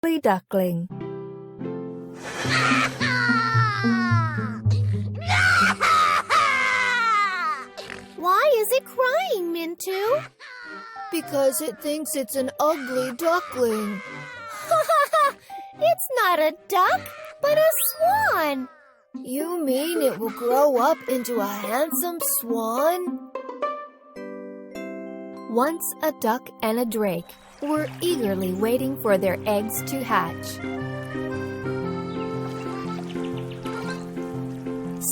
ugly duckling. Why is it crying, Mintu? Because it thinks it's an ugly duckling. It's not a duck, but a swan. You mean it will grow up into a handsome swan? Once a duck and a drake were eagerly waiting for their eggs to hatch.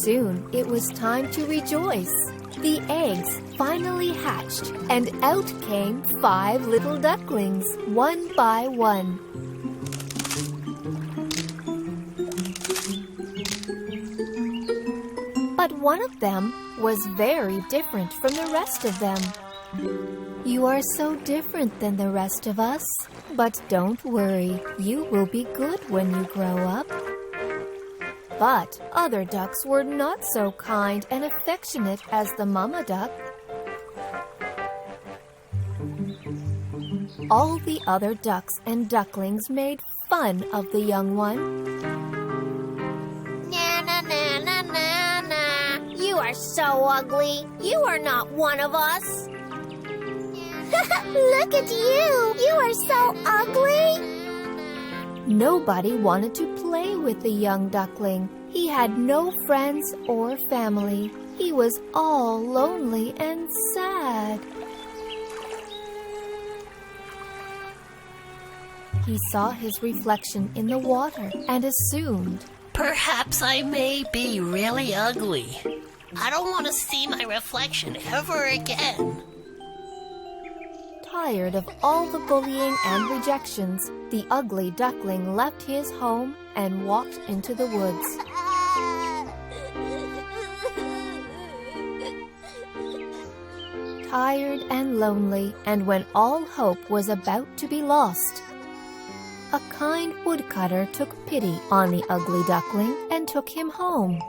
Soon it was time to rejoice. The eggs finally hatched, and out came 5 little ducklings, one by one. But one of them was very different from the rest of them. "You are so different than the rest of us, but don't worry, you will be good when you grow up." But other ducks were not so kind and affectionate as the mama duck. All the other ducks and ducklings made fun of the young one. Na na na na na na. You are so ugly. You are not one of us. Look at you. You are so ugly. Nobody wanted to play with the young duckling. He had no friends or family. He was all lonely and sad. He saw his reflection in the water and assumed, "Perhaps I may be really ugly. I don't want to see my reflection ever again." Tired of all the bullying and rejections, the ugly duckling left his home and walked into the woods. Tired and lonely, and when all hope was about to be lost, a kind woodcutter took pity on the ugly duckling and took him home.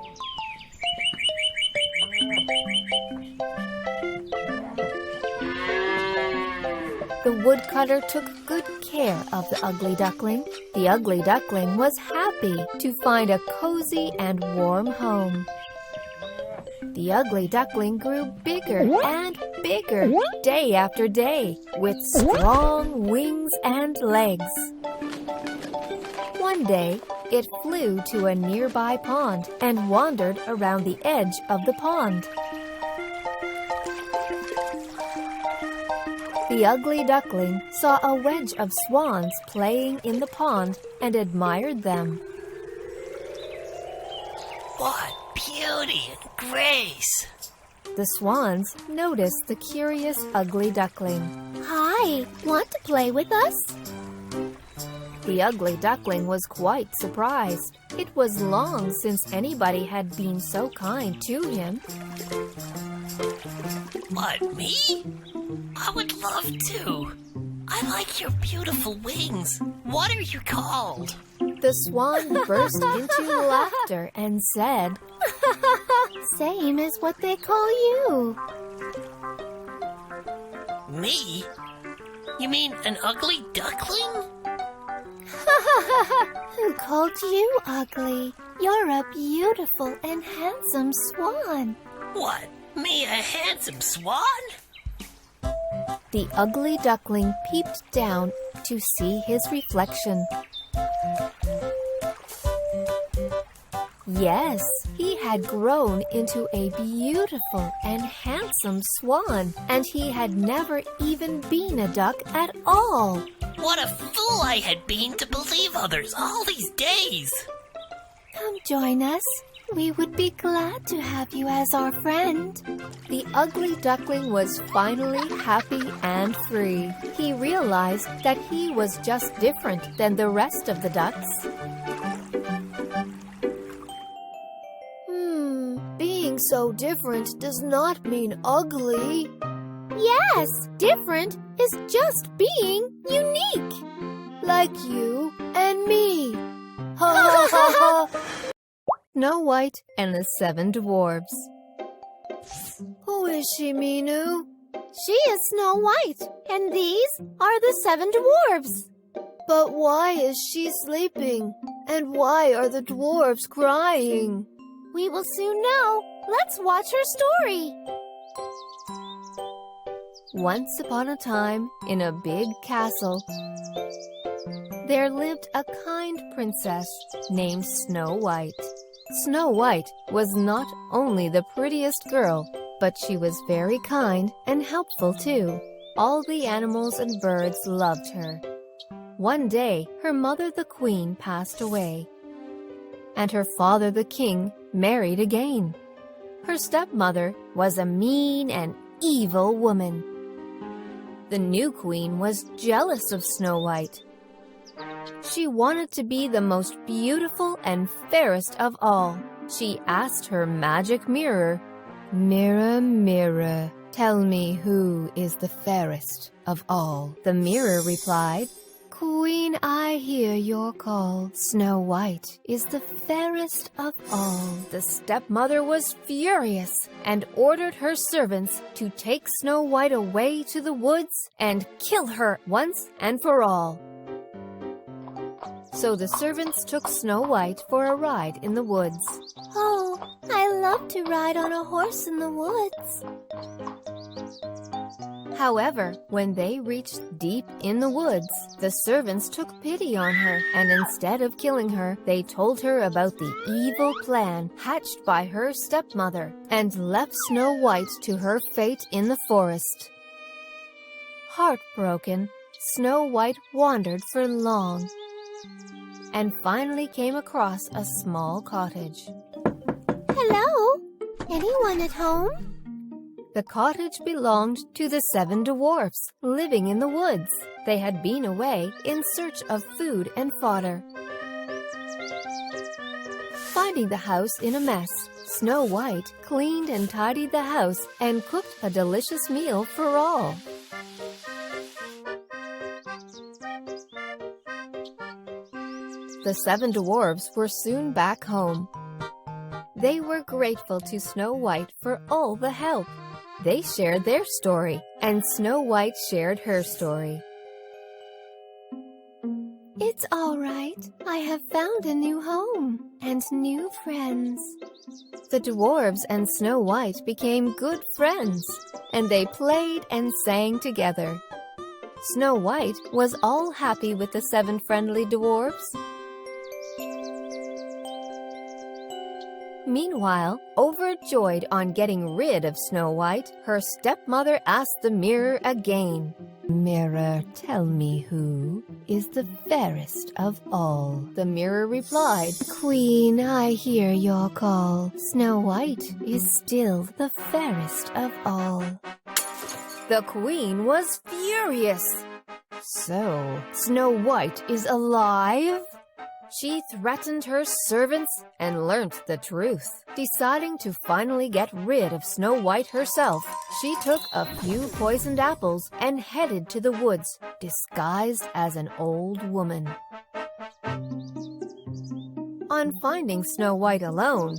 The woodcutter took good care of the ugly duckling. The ugly duckling was happy to find a cozy and warm home. The ugly duckling grew bigger and bigger day after day, with strong wings and legs. One day, it flew to a nearby pond and wandered around the edge of the pond. The ugly duckling saw a wedge of swans playing in the pond and admired them. What beauty and grace! The swans noticed the curious ugly duckling. Hi, want to play with us? The ugly duckling was quite surprised. It was long since anybody had been so kind to him. What, me? I would love to. I like your beautiful wings. What are you called? The swan burst into laughter and said, Same as what they call you. Me? You mean an ugly duckling? Who called you ugly? You're a beautiful and handsome swan. What, me a handsome swan? The ugly duckling peeped down to see his reflection. Yes, he had grown into a beautiful and handsome swan, and he had never even been a duck at all. What a fool I had been to believe others all these days! Come join us. We would be glad to have you as our friend. The ugly duckling was finally happy and free. He realized that he was just different than the rest of the ducks. Being so different does not mean ugly. Yes, different is just being unique. Like you and me. Ha ha ha ha. Snow White and the 7 Dwarfs. Who is she, Minu? She is Snow White, and these are the 7 dwarfs. But why is she sleeping? And why are the dwarves crying? We will soon know. Let's watch her story. Once upon a time, in a big castle, there lived a kind princess named Snow White. Snow White was not only the prettiest girl, but she was very kind and helpful too. All the animals and birds loved her. One day, her mother the queen passed away, and her father the king married again. Her stepmother was a mean and evil woman. The new queen was jealous of Snow White. She wanted to be the most beautiful and fairest of all. She asked her magic mirror, "Mirror, mirror, tell me who is the fairest of all." The mirror replied, "Queen, I hear your call. Snow White is the fairest of all." The stepmother was furious and ordered her servants to take Snow White away to the woods and kill her once and for all. So the servants took Snow White for a ride in the woods. Oh, I love to ride on a horse in the woods. However, when they reached deep in the woods, the servants took pity on her, and instead of killing her, they told her about the evil plan hatched by her stepmother and left Snow White to her fate in the forest. Heartbroken, Snow White wandered for long and finally came across a small cottage. Hello? Anyone at home? The cottage belonged to the 7 dwarfs living in the woods. They had been away in search of food and fodder. Finding the house in a mess, Snow White cleaned and tidied the house and cooked a delicious meal for all. The 7 dwarfs were soon back home. They were grateful to Snow White for all the help. They shared their story, and Snow White shared her story. It's all right. I have found a new home and new friends. The dwarves and Snow White became good friends, and they played and sang together. Snow White was all happy with the 7 friendly dwarves. Meanwhile, overjoyed on getting rid of Snow White, her stepmother asked the mirror again, "Mirror, tell me who is the fairest of all." The mirror replied, Queen, I hear your call. Snow White is still the fairest of all. The queen was furious. So, Snow White is alive? She threatened her servants and learnt the truth. Deciding to finally get rid of Snow White herself, she took a few poisoned apples and headed to the woods, disguised as an old woman. On finding Snow White alone,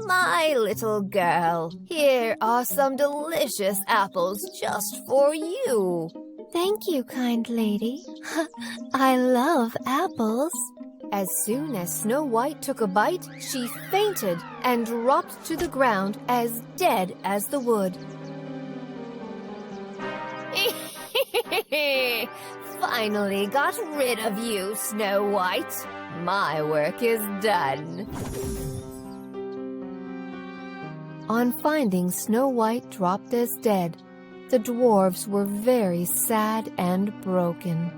"My little girl, here are some delicious apples just for you." Thank you, kind lady. I love apples. As soon as Snow White took a bite, she fainted and dropped to the ground as dead as the wood. Finally got rid of you, Snow White. My work is done. On finding Snow White dropped as dead, the dwarves were very sad and broken.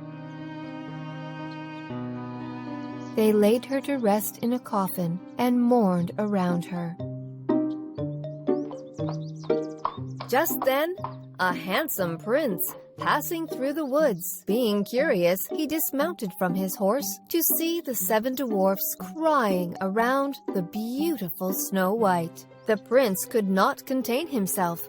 They laid her to rest in a coffin and mourned around her. Just then, a handsome prince passing through the woods. Being curious, he dismounted from his horse to see the 7 dwarfs crying around the beautiful Snow White. The prince could not contain himself,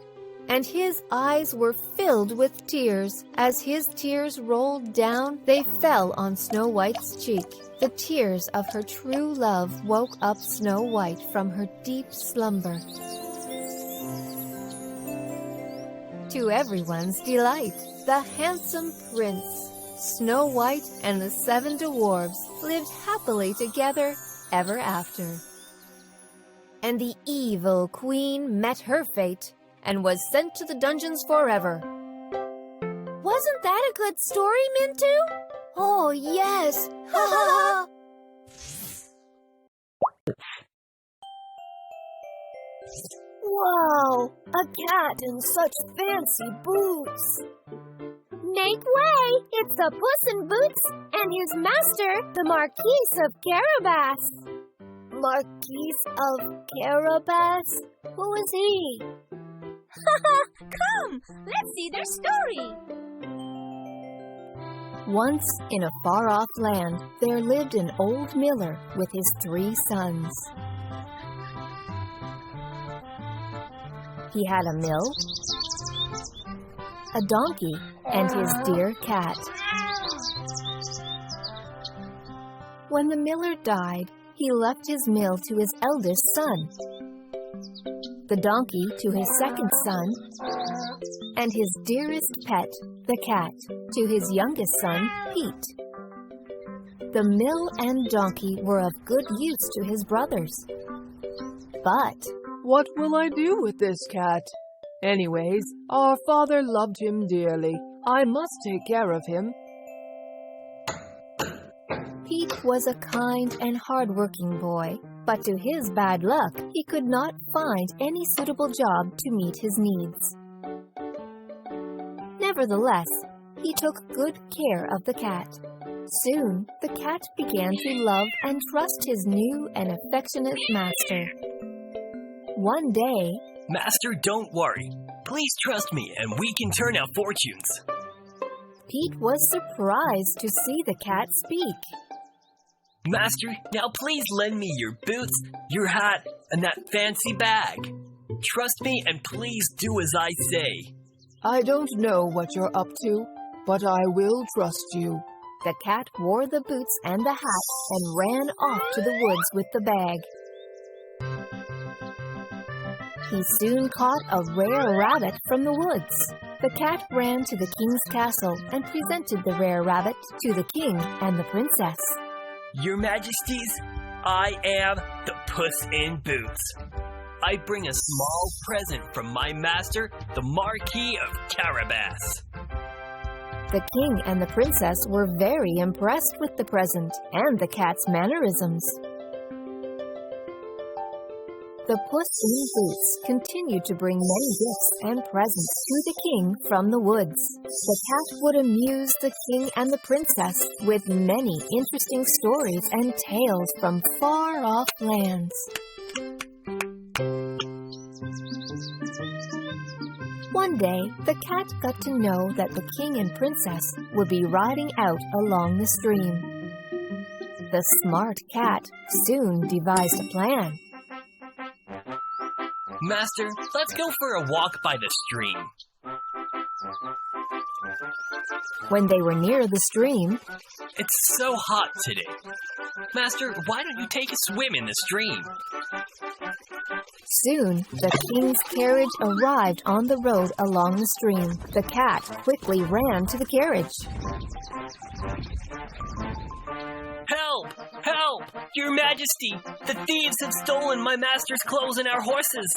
and his eyes were filled with tears. As his tears rolled down, they fell on Snow White's cheek. The tears of her true love woke up Snow White from her deep slumber. To everyone's delight, the handsome prince Snow White and the 7 dwarves lived happily together ever after. And the evil queen met her fate and was sent to the dungeons forever. Wasn't that a good story, Mintu? Oh, yes! Whoa, a cat in such fancy boots. Make way! It's the Puss in Boots and his master, the Marquis of Carabas. Marquis of Carabas? Who is he? Come, let's see their story. Once in a far-off land, there lived an old miller with his 3 sons. He had a mill, a donkey, and his dear cat. When the miller died, he left his mill to his eldest son, the donkey to his second son, and his dearest pet, the cat, to his youngest son, Pete. The mill and donkey were of good use to his brothers. But what will I do with this cat? Anyways, our father loved him dearly. I must take care of him. Pete was a kind and hard-working boy, but to his bad luck, he could not find any suitable job to meet his needs. Nevertheless, he took good care of the cat. Soon, the cat began to love and trust his new and affectionate master. One day, Master, don't worry. Please trust me and we can turn our fortunes. Pete was surprised to see the cat speak. Master, now please lend me your boots, your hat, and that fancy bag. Trust me and please do as I say. I don't know what you're up to, but I will trust you. The cat wore the boots and the hat and ran off to the woods with the bag. He soon caught a rare rabbit from the woods. The cat ran to the king's castle and presented the rare rabbit to the king and the princess. Your Majesties, I am the Puss in Boots. I bring a small present from my master, the Marquis of Carabas. The king and the princess were very impressed with the present and the cat's mannerisms. The Puss in Boots continued to bring many gifts and presents to the king from the woods. The cat would amuse the king and the princess with many interesting stories and tales from far-off lands. One day, the cat got to know that the king and princess would be riding out along the stream. The smart cat soon devised a plan. Master, let's go for a walk by the stream. When they were near the stream, It's so hot today. Master, why don't you take a swim in the stream? soon the king's carriage arrived on the road along the stream. The cat quickly ran to the carriage. Help! Help! Your Majesty! The thieves have stolen my master's clothes and our horses!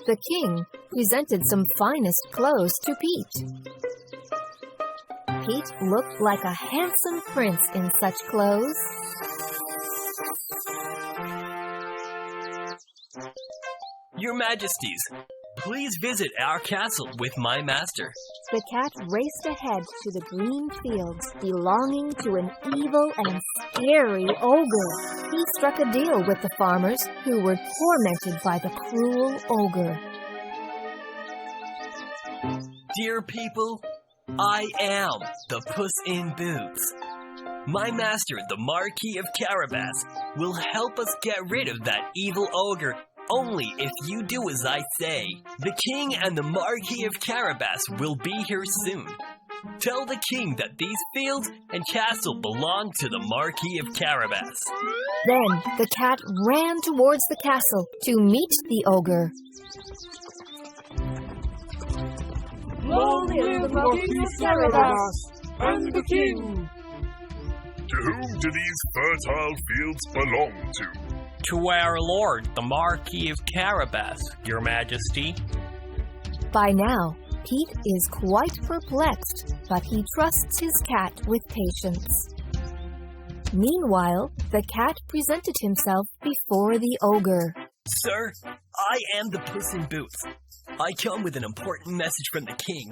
The king presented some finest clothes to Pete. Pete looked like a handsome prince in such clothes. Your Majesties, please visit our castle with my master. The cat raced ahead to the green fields belonging to an evil and scary ogre. He struck a deal with the farmers who were tormented by the cruel ogre. Dear people, I am the Puss in Boots. My master, the Marquis of Carabas, will help us get rid of that evil ogre only if you do as I say. The king and the Marquis of Carabas will be here soon. Tell the king that these fields and castle belong to the Marquis of Carabas. Then the cat ran towards the castle to meet the ogre. Long live the Marquis of Carabas and the king! To whom do these fertile fields belong to? To our lord, the Marquis of Carabas, your majesty. By now, Pete is quite perplexed, but he trusts his cat with patience. Meanwhile, the cat presented himself before the ogre. Sir, I am the Puss in Boots. I come with an important message from the king,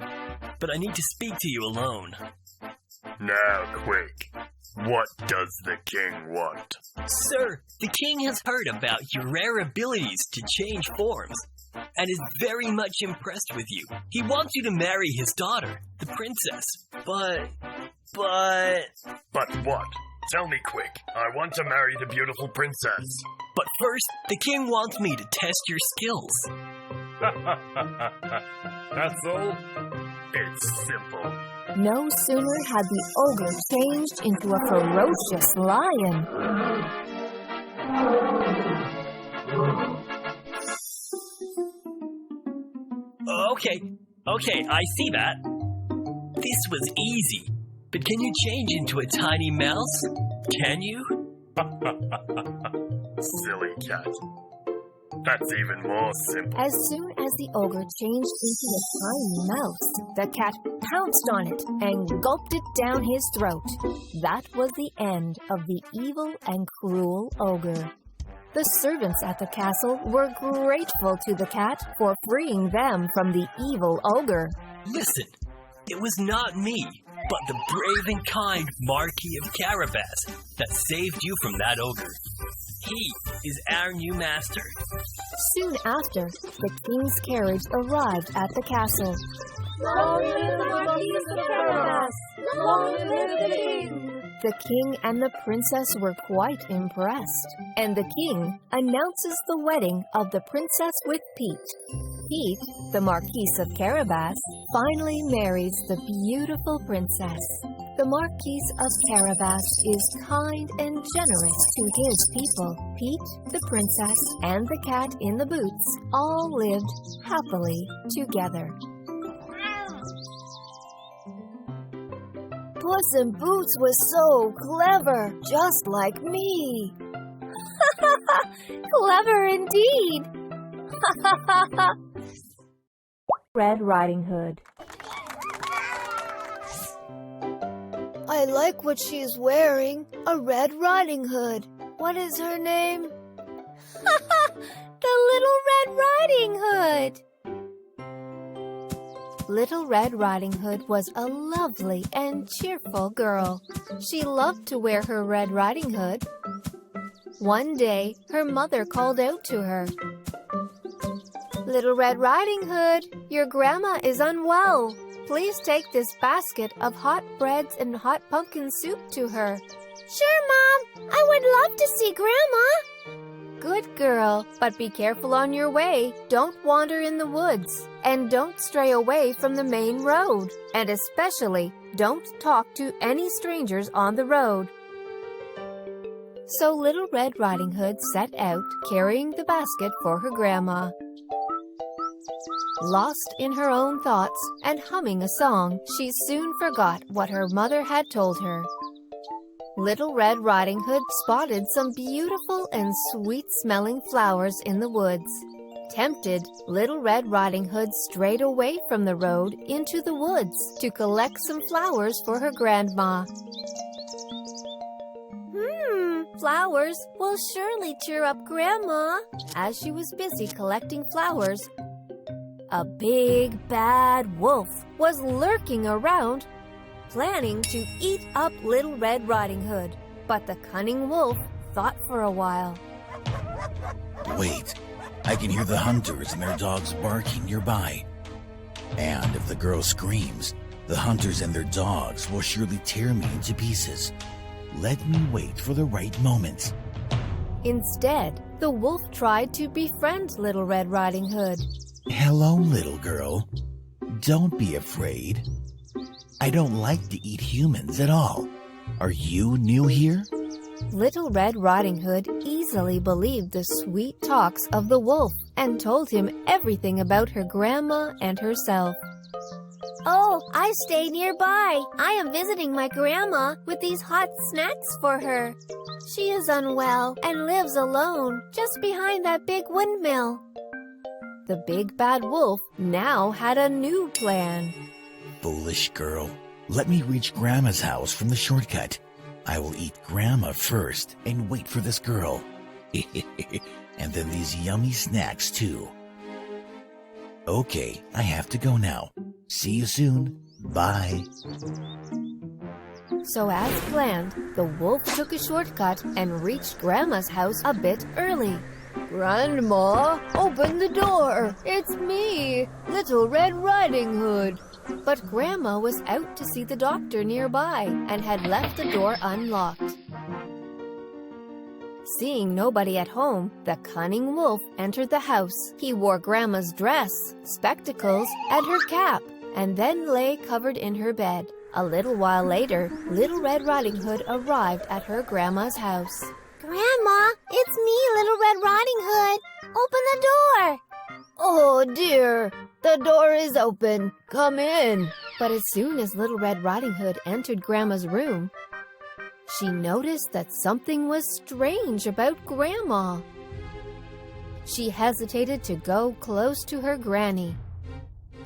but I need to speak to you alone. Now, quick. What does the king want? Sir, the king has heard about your rare abilities to change forms and is very much impressed with you. He wants you to marry his daughter, the princess. But... But what? Tell me quick. I want to marry the beautiful princess. But first, the king wants me to test your skills. That's all? It's simple. No sooner had the ogre changed into a ferocious lion. Okay, I see that. This was easy. But can you change into a tiny mouse? Can you? Silly cat. That's even more simple. As soon as the ogre changed into a tiny mouse, the cat pounced on it and gulped it down his throat. That was the end of the evil and cruel ogre. The servants at the castle were grateful to the cat for freeing them from the evil ogre. Listen, it was not me, but the brave and kind Marquis of Carabas that saved you from that ogre. He is our new master. Soon after, the king's carriage arrived at the castle. Long live the Marquis of Carabas! Long live the king! The king and the princess were quite impressed, and the king announces the wedding of the princess with Pete. Pete, the Marquis of Carabas, finally marries the beautiful princess. The Marquis of Carabas is kind and generous to his people. Pete, the princess, and the cat in the boots all lived happily together. Puss in Boots was so clever, just like me. Clever indeed! Red Riding Hood. I like what she's wearing, a Red Riding Hood. What is her name? The Little Red Riding Hood! Little Red Riding Hood was a lovely and cheerful girl. She loved to wear her Red Riding Hood. One day, her mother called out to her. "Little Red Riding Hood, your grandma is unwell. Please take this basket of hot breads and hot pumpkin soup to her." Sure, Mom. I would love to see Grandma. Good girl, but be careful on your way. Don't wander in the woods. And don't stray away from the main road. And especially, don't talk to any strangers on the road. So Little Red Riding Hood set out, carrying the basket for her grandma. Lost in her own thoughts and humming a song, she soon forgot what her mother had told her. Little Red Riding Hood spotted some beautiful and sweet-smelling flowers in the woods. Tempted, Little Red Riding Hood strayed away from the road into the woods to collect some flowers for her grandma. Flowers will surely cheer up Grandma. As she was busy collecting flowers, a big bad wolf was lurking around, planning to eat up Little Red Riding Hood. But the cunning wolf thought for a while. Wait, I can hear the hunters and their dogs barking nearby. And if the girl screams, the hunters and their dogs will surely tear me into pieces. Let me wait for the right moment. Instead, the wolf tried to befriend Little Red Riding Hood. Hello, little girl. Don't be afraid. I don't like to eat humans at all. Are you new here? Little Red Riding Hood easily believed the sweet talks of the wolf and told him everything about her grandma and herself. Oh, I stay nearby. I am visiting my grandma with these hot snacks for her. She is unwell and lives alone just behind that big windmill. The big bad wolf now had a new plan. Foolish girl. Let me reach Grandma's house from the shortcut. I will eat Grandma first and wait for this girl. And then these yummy snacks too. Okay, I have to go now. See you soon. Bye. So as planned, the wolf took a shortcut and reached Grandma's house a bit early. Grandma, open the door. It's me, Little Red Riding Hood. But Grandma was out to see the doctor nearby and had left the door unlocked. Seeing nobody at home, the cunning wolf entered the house. He wore Grandma's dress, spectacles, and her cap, and then lay covered in her bed. A little while later, Little Red Riding Hood arrived at her grandma's house. Grandma, it's me, Little Red Riding Hood. Open the door. Oh dear, the door is open. Come in. But as soon as Little Red Riding Hood entered Grandma's room, she noticed that something was strange about Grandma. She hesitated to go close to her granny.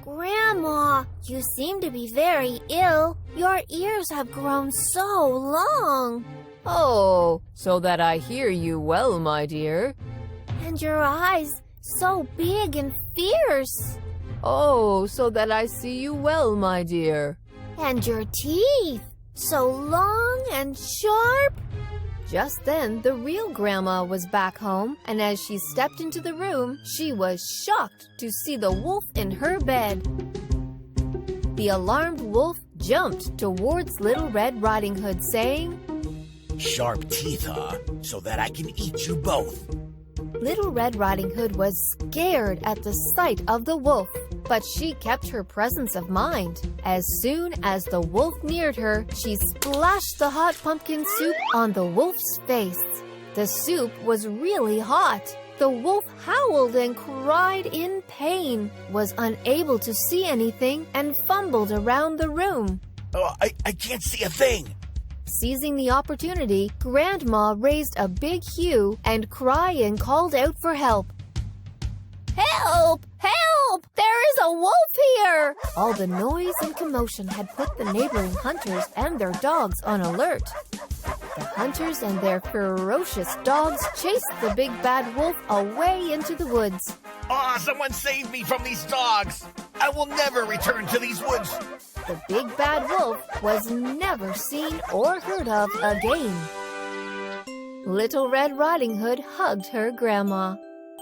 Grandma, you seem to be very ill. Your ears have grown so long. Oh, so that I hear you well, my dear. And your eyes so big and fierce. Oh, so that I see you well, my dear. And your teeth, so long and sharp. Just then, the real Grandma was back home, and as she stepped into the room, she was shocked to see the wolf in her bed. The alarmed wolf jumped towards Little Red Riding Hood, saying, Sharp teeth, huh? So that I can eat you both. Little Red Riding Hood was scared at the sight of the wolf, but she kept her presence of mind. As soon as the wolf neared her, she splashed the hot pumpkin soup on the wolf's face. The soup was really hot. The wolf howled and cried in pain, was unable to see anything, and fumbled around the room. Oh, I can't see a thing. Seizing the opportunity, Grandma raised a big hue and crying called out for help. Help! Help! There is a wolf here! All the noise and commotion had put the neighboring hunters and their dogs on alert. The hunters and their ferocious dogs chased the big bad wolf away into the woods. Oh, someone save me from these dogs! I will never return to these woods! The big bad wolf was never seen or heard of again. Little Red Riding Hood hugged her grandma.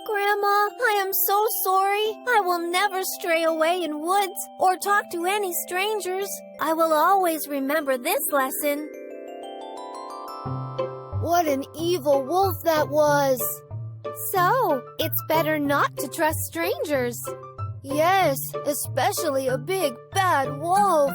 Grandma, I am so sorry. I will never stray away in woods or talk to any strangers. I will always remember this lesson. What an evil wolf that was! So, it's better not to trust strangers. Yes, especially a big bad wolf.